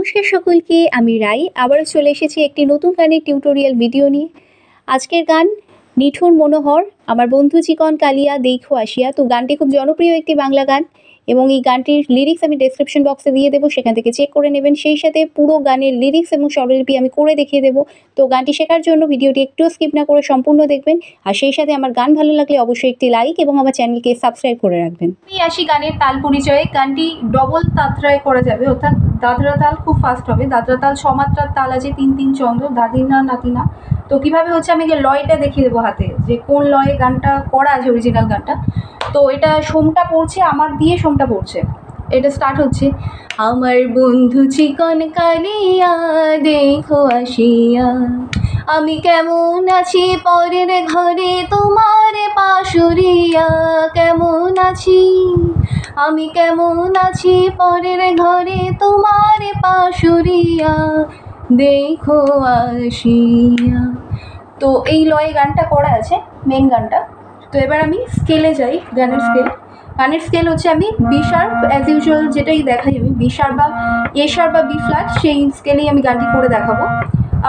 নমস্কার সকলকে, আমি রাই আবারও চলে এসেছি একটি নতুন গানের টিউটোরিয়াল ভিডিও নিয়ে। আজকের গান নিঠুর মনোহর, আমার বন্ধু চিকন কালিয়া দেখো আসিয়া। তো গানটি খুব জনপ্রিয় একটি বাংলা গান এবং এই গানটির লিরিক্স আমি ডেসক্রিপশন বক্সে দিয়ে দেবো, সেখান থেকে চেক করে নেবেন। সেই সাথে পুরো গানের লিরিক্স এবং স্বরলিপি আমি করে দেখিয়ে দেবো। তো গানটি শেখার জন্য ভিডিওটি একটু স্কিপ না করে সম্পূর্ণ দেখবেন, আর সেই সাথে আমার গান ভালো লাগলে অবশ্যই একটি লাইক এবং আমার চ্যানেলকে সাবস্ক্রাইব করে রাখবেন। আমি আসি গানের তাল পরিচয়ে। গানটি ডবল তাত্রায় করা যাবে, অর্থাৎ দাদরা তাল খুব ফাস্ট হবে। দাদরা তাল 6 মাত্রার তাল আছে, 3-3 চন্দ্র, দাদিনা নাতিনা। তো কীভাবে হচ্ছে আমি লয়টা দেখিয়ে দেবো হাতে, যে কোন লয়ে গানটা করা আছে অরিজিনাল গানটা। তো এটা সোমটা পড়ছে, আমার দিয়ে সোমটা পড়ছে। এটা স্টার্ট হচ্ছে, আমার বন্ধু চিকন কালিয়া দেখো আসিয়া, আমি কেমন আছি পরের ঘরে তোমার পাশুরিয়া। কেমন আছি আমি, কেমন আছি পরের ঘরে তোমার পাশুরিয়া, দেখো আসিয়া। তো এই লয়ে গানটা করা আছে, মেন গানটা। তো এবার আমি স্কেলে যাই, গানের স্কেল হচ্ছে আমি বি শার্প, অ্যাজ ইউজুয়াল যেটাই দেখাই আমি, বি শার্প বা এ শার্প বা বি ফ্ল্যাট, সেই স্কেলেই আমি গানটি করে দেখাবো।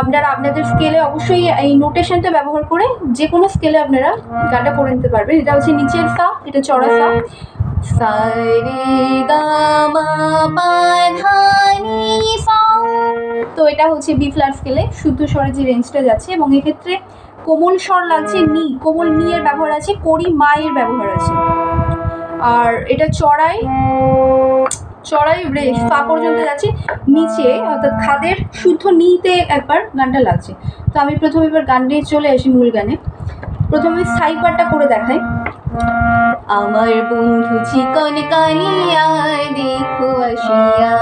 আপনারা আপনাদের স্কেলে অবশ্যই এই নোটেশনটা ব্যবহার করে যে কোনো স্কেলে আপনারা গানটা করে নিতে পারবেন। এটা হচ্ছে নিচের সা, এটা চড়া সা, সা রে গা মা পা ধা নি সা। তো এটা হচ্ছে বি ফ্ল্যাট স্কেলে শুদ্ধ স্বরে যে রেঞ্জটা যাচ্ছে, এবং এক্ষেত্রে কোমল স্বর লাগছে নি, কোমল নি এর ব্যবহার আছে, করি মায়ের ব্যবহার আছে। আর এটা চড়াই রে সা পর্যন্ত যাচ্ছে, নিচে অর্থাৎ খাদের শুদ্ধ নিতে একবার গানটা লাগছে। তো আমি প্রথমে এবার গান নিয়ে চলে আসি মূল গানে। প্রথমে স্থায়ী পাঠটা করে দেখাই। আমার বন্ধু চিকন কালিয়া দেখো আসিয়া,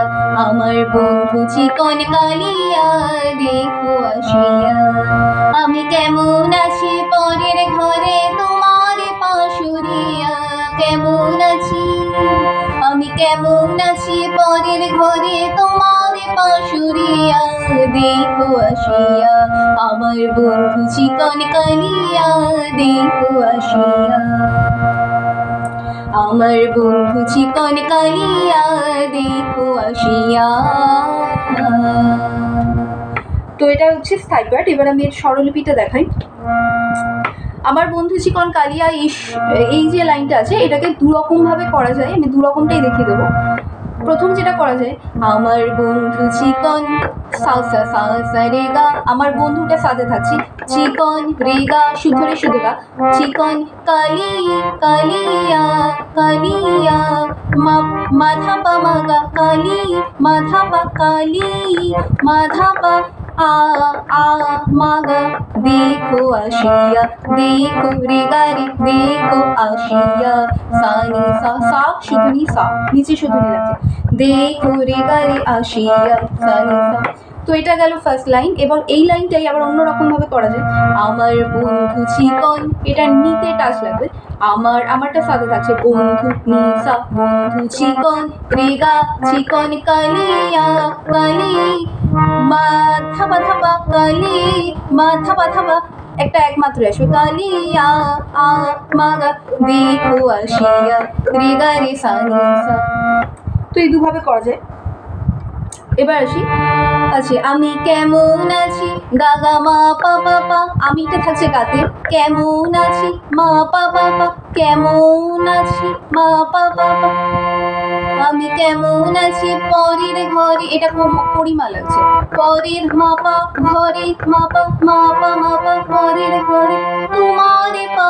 আমার বন্ধু চিকন কালিয়া দেখো আসিয়া, আমি কেমন আছি পরের ঘরে তোমার পাশুরিয়া। কেমন আছি আমি, কেমন আছি পরের ঘরে তোমার পাশুরিয়া, দেখো আসিয়া, আমার বন্ধু চিকন কালিয়া দেখো আসিয়া, আমার বন্ধু চিকন কালিয়া দেখো আসিয়া। তো এটা হচ্ছে স্থায়ী পাঠ। এবার আমি এর স্বরলিপিটা দেখাই। আমার বন্ধু চিকন কালিয়া, এই যে লাইনটা আছে এটাকে দুরকমভাবে করা যায়, আমি দুরকমটাই দেখিয়ে দেবো। প্রথম যেটা করা যায়, আমার বন্ধু চিকন সা সা সা সা রে গা, আমার বন্ধুটা সাথে থাকছে, চিকন রে গা শুদ্ধ রে শুদ্ধ গা, চিকন কালি কালিয়া কালিয়া, মাধা পা মা গা কালি, মাধা পা কালি, মাধা পা আ আ মা গা, দেখো আসিয়া, দেখো রে গা রে দেখো আসিয়া, সা নি সা, সা শুদ্ধ নি সা, নিচে শুদ্ধ নি লাগছে, দেখো রে গা রে আসিয়া, সা নি সা। তো এটা গেল ফার্স্ট লাইন। এবং এই লাইনটাই আবার অন্যরকম ভাবে করা যায়, আমার বন্ধু চিকন, এটা নিতে টাচ লাগবে, আমারটা সাথে থাকছে, বন্ধু নি সা, বন্ধু চিকন রে গা, চিকন কালিয়া কালি, মাথা পা কালি, মাথা পা একটা একমাত্র আসবে, কালিয়া আ মা গা, দেখো আসিয়া, রে গা রে সা নি সা। তো এই দুভাবে করা যায়। এবার আসি, আচ্ছা আমি কেমন আছি গা গা মা পা পা পা, আমিটা থাকছে গাতে, কেমন আছি মা পা পা পা, কেমন আছি মা পা পা পা, আমি কেমন আছি পরের ঘরে, এটা পরিমা লাগছে, পরের মা পা ঘরে মা পা মা পা মা পা, পরের ঘরে তোমারে পা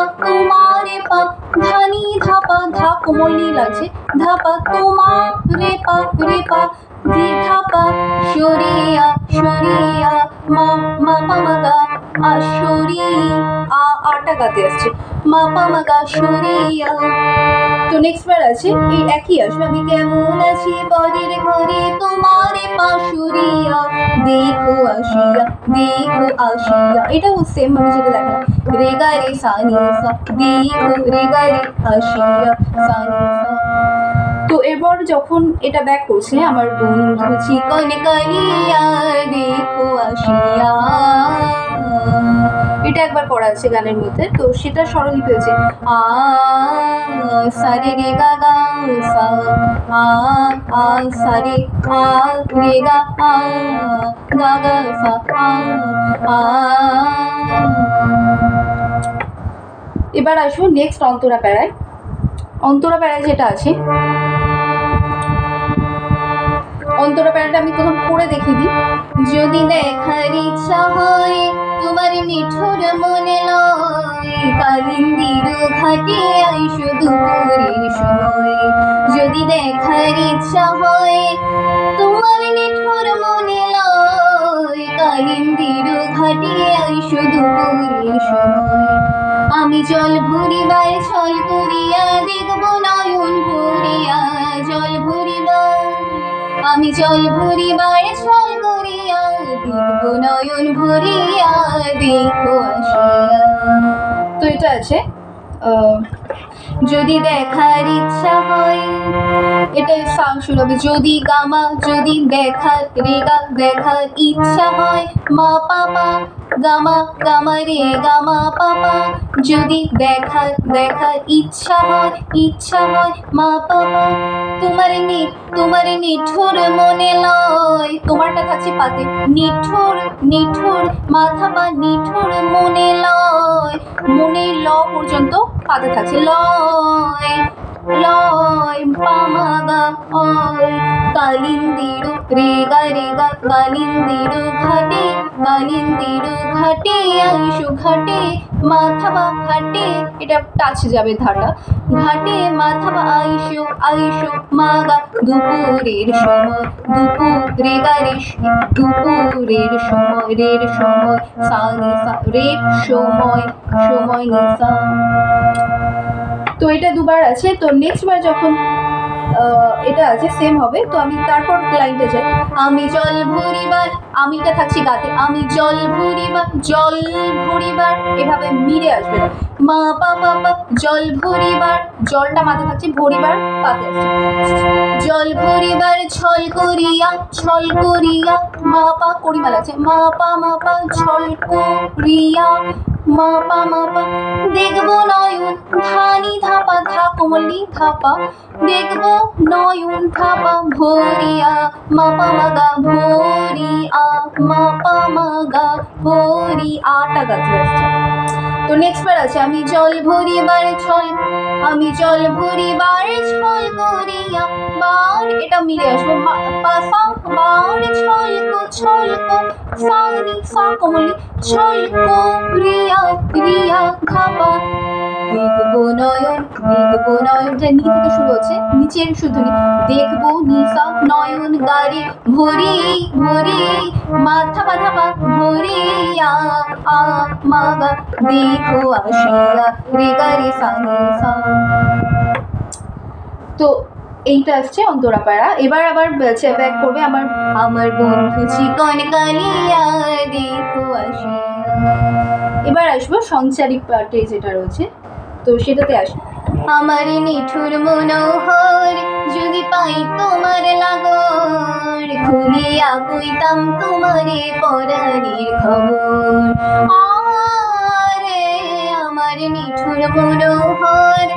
ধানি ধাপা, ধা কোমল নি লাগছে, ধাপা তোমারে পা রে পা, ধি ধাপা সরিয়া সরিয়া, মা মা পা মা গা আসরি, আটা গাতে আসছে, মা পা মা গা সরিয়া। তো নেক্সট বার আছে এই একই আসবে, আমি কেমন আছি পরের ঘরে তোমার পাশুরিয়া, দেখো আসিয়া দেখো আসিয়া। এটাও সেম আমি যেটা দেখালাম, রে গা রে সা নি সা, দেখো রে গা রে আসিয়া সা নি সা। তো এরপর যখন এটা ব্যাক করছে, আমার বন্ধু চিকন কালিয়া দেখো আসিয়া, এটা একবার করা আছে গানের মধ্যে, তো সেটা স্বরলিপি হচ্ছে আ সা রে রে গা গা সা, আ সা রে গা গা গা সা আ। এবার আসবো নেক্সট অন্তরা প্যারায়। অন্তরা প্যারায় যেটা আছে, অন্তরা প্যারাটা আমি প্রথম পড়ে দেখিয়ে দিই। যদি দেখার ইচ্ছা হয় তোমার নিঠুর মনে লয়, কালিন্দির ঘাটে আইসো দুপুরের সময়। যদি দেখার ইচ্ছা হয় তোমার নিঠুর মনে লয়, কালিন্দির ঘাটে আইসো দুপুরের সময়। আমি জল ভরিবার ছল করিয়া দেখব নয়ন ভরিয়া, জল ভরিবার আমি জল ভরিবার ছল করিয়া দেখব নয়ন ভরিয়া, দেখো আসিয়া। তো এটা আছে যদি দেখার ইচ্ছা হয়, এটা সাউন্ড শুরু হবে যদি গামা, যদি দেখার রেগা দেখার ইচ্ছা হয়, মা পাপা গামা গামা রে গামা পাপা। যদি দেখার ইচ্ছা হয় মা পাপা। তোমার নিঠুর মনে লয়, তোমারটা থাকছে পাতে, নিঠুর মাথা পা নিঠুর মনে লয়, মনে ল পর্যন্ত পাতে থাকছে লয় পামাগা অয়, কালিন্দির রেগা কালিন্দির ঘাটে আইসো ঘাটে মাথা বা ঘাটে, এটা টাচ যাবে ধাটা, ঘাটে মাথা বা আইসো মাগা দুপুরের সময়, দুপুরের সময় রের সময় সা নি সা রের সময় নিসা। তো এটা দুবার আছে। তো নেক্সট বার যখন এটা আছে সেম হবে, তো আমি তারপর লাইনটা যাই। আমি জল ভরিবার, আমিটা থাকছি গাতে, আমি জল ভরিবার এভাবে মিলে আসবে না, মা পা জল ভরিবার, জলটা মাথা থাকছে, ভরিবার পাতে আসছে, জল ভরিবার ছল করিয়া মা পা করিমা লাগছে, মা পা ছল করিয়া মা পা দেখবো নয়ন ধানি ধাপা ধা কোমলি ধাপা, দেখবো নয়ন ধাপা ভরিয়া মা পা মাগা ভরিয়া মা পা মাগা ভরি আটা গাছে আসছে। তো নেক্সট বার আছে আমি জল ভরিবার ছল করিয়া বার, এটা মিলে আসবে সা বার ছল সা নি সা কোমলি ছল রিয়া ধাপা, দেখবো নয়ন যা নি থেকে শুরু হচ্ছে, নিচের শুধু দেখবো নিসা নয়ন গাড়ি ভরি মাথা বাধা ভরিয়া মাগা দেখো আসিয়া রে গা রে সা নি সা। তো এইটা আসছে অন্তরা পাড়া। এবার আবার ব্যাক করবে আমার বন্ধু চিকন কালিয়া দেখো আসিয়া। এবার আসবো সঞ্চারী পার্টে যেটা রয়েছে, তো সেটাতে আসবো। আমার নিঠুর মনোহর যদি পাই তোমার লাগর, খুলিয়া কইতাম তোমারে পরাণের খবর। আরে আমার নিঠুর মনোহর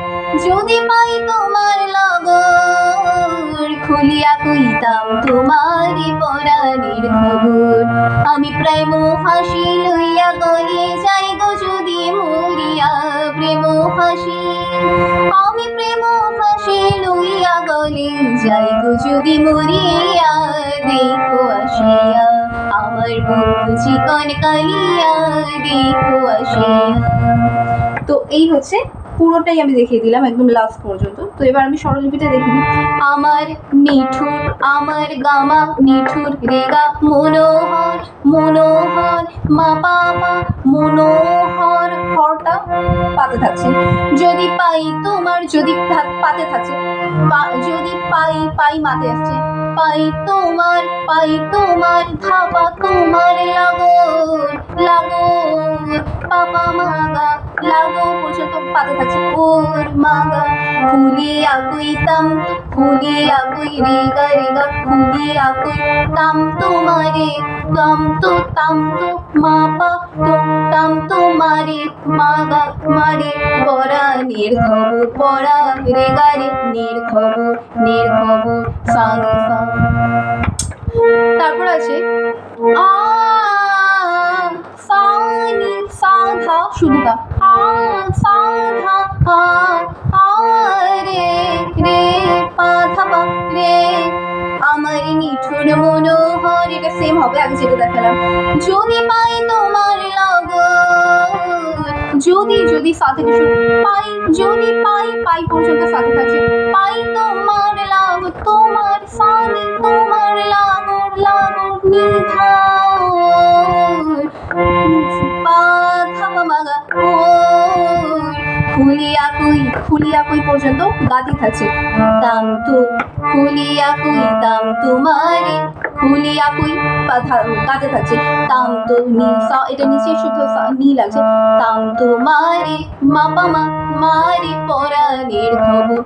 যদি পাই তোমার লাগর, খুলিয়া কইতাম তোমারে পরাণের খবর। আমি প্রেম হাসি লইয়া গলে যাই গো যদি মরিয়া, প্রেম হাসি আমি প্রেম হাসি লইয়া গলে যাই গো যদি মরিয়া, দেখো আসিয়া আমার বন্ধু চিকন কালিয়া দেখো আসিয়া। তো এই হচ্ছে পুরোটাই আমি দেখিয়ে দিলাম একদম লাস্ট পর্যন্ত। তো এবার আমি স্বরলিপিটা দেখিয়ে দিই। আমার নিঠুর আমার গামা নিঠুর রেগা মনোহর মা পাপা মনোহর, হরটা পাতে থাকছে, যদি পাই তোমার যদি পাতে থাকছে, যদি পাই মাতে আসছে, পাই তোমার ধাপা তোমার লাগর পাপা মাগা লাগো পর্যন্ত পাতে থাকছে ওর মাগা ফুলিয়া কই তাম ফুলিয়া কই রেগা রেগা ফুলিয়া কই তাম তোমারে তাম তো মা পা তো তাম তোমারে মাগা মারে পড়া পড়া রেগা রে নির্খবর সানি সা। তারপর আছে আ সানি সাধা শুধু তা আ সাধা আ রে রে পাধা পা রে আমার নিঠুর মনোহর, এটা সেম হবে আগে যেটা দেখালাম। যদি পাই তোমার যদি সা থেকে শুরু পাই যদি পাই পর্যন্ত সাথে থাকছে পাই তোমার লাভ তোমার সানি তোমার লাগর নিধার পাধা মাগা ও ফুলিয়া কই পর্যন্ত গাতে থাকছে দাম তো ফুলিয়া কই দাম তোমারে ফুলিয়া কই গাতে থাকছে তাম তো নি সা, এটা নিচে শুদ্ধ নি লাগছে তাম তোমারে মাপা মারে পরা নির্খবর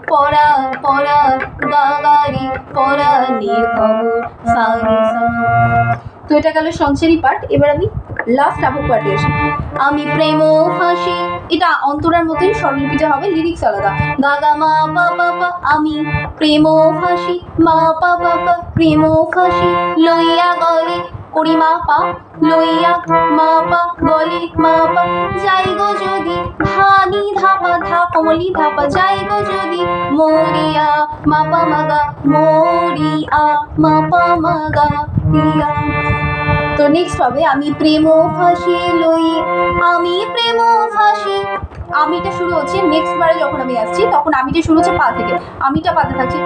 পরা গাগারি পরা নির্খবর সানি সা। তো এটা গেল সঞ্চেরি পার্ট। এবার আমি লাস্ট আবক পার্টে আসি। আমি প্রেম ফাঁসি, এটা অন্তরার মতোই স্বরলিপিটা হবে, লিরিক্স আলাদা। গাগা মা পা পা পা আমি প্রেম ফাঁসি মা পা পা পা প্রেম ফাঁসি লইয়া গলে করি মা পা লইয়া মা পা গলে মা পা যাই গো যদি ধানি ধাপা ধা কমলি ধাপা যাই গো যদি মরিয়া মা পা মাগা মরিয়া মা পা মাগা দিয়া। তো নেক্সট হবে আমি প্রেম ফাঁসি আমি প্রেম ফাঁসি, আমিটা শুরু হচ্ছে নেক্সট বারে যখন আমি আসছি তখন আমিটা শুরু হচ্ছে পা থেকে, আমিটা পাতে থাকছে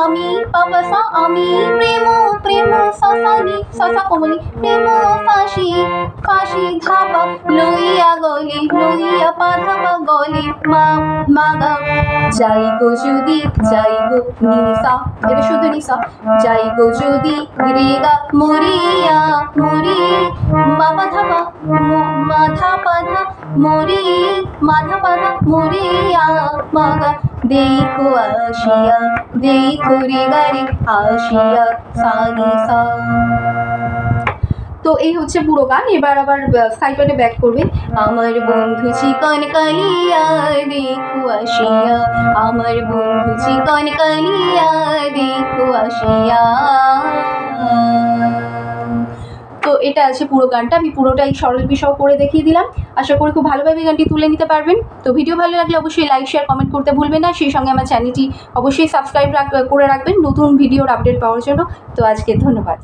আমি পাপা সা আমি প্রেম সা কমলি প্রেম ফাঁসি ধাপা লইয়া গলে লইয়া পা ধাপা গলে মাগা যাই গো যদি যাই গো নিসা, এটা শুধু নিসা যাই গো যদি রেগা মরিয়া বাবা ধাপা মাধা পাধা মরি মাধা পাধা মরিয়া মাগা দেখো আসিয়া দেখো রেগা রে আসিয়া সানি সা। তো এই হচ্ছে পুরো গান। এবার আবার সাইডে ব্যাক করবে। আমার বন্ধু চিকন কালিয়া দেখো আসিয়া আমার বন্ধু চিকন কালিয়া দেখো আসিয়া। তো এটা আছে পুরো গানটা, আমি পুরোটাই স্বরলিপি সহ করে দেখিয়ে দিলাম। আশা করি খুব ভালোভাবে গানটি তুলে নিতে পারবেন। তো ভিডিও ভালো লাগলে অবশ্যই লাইক শেয়ার কমেন্ট করতে ভুলবেন না, সেই সঙ্গে আমার চ্যানেলটি অবশ্যই সাবস্ক্রাইব করে রাখবেন নতুন ভিডিওর আপডেট পাওয়ার জন্য। তো আজকে ধন্যবাদ।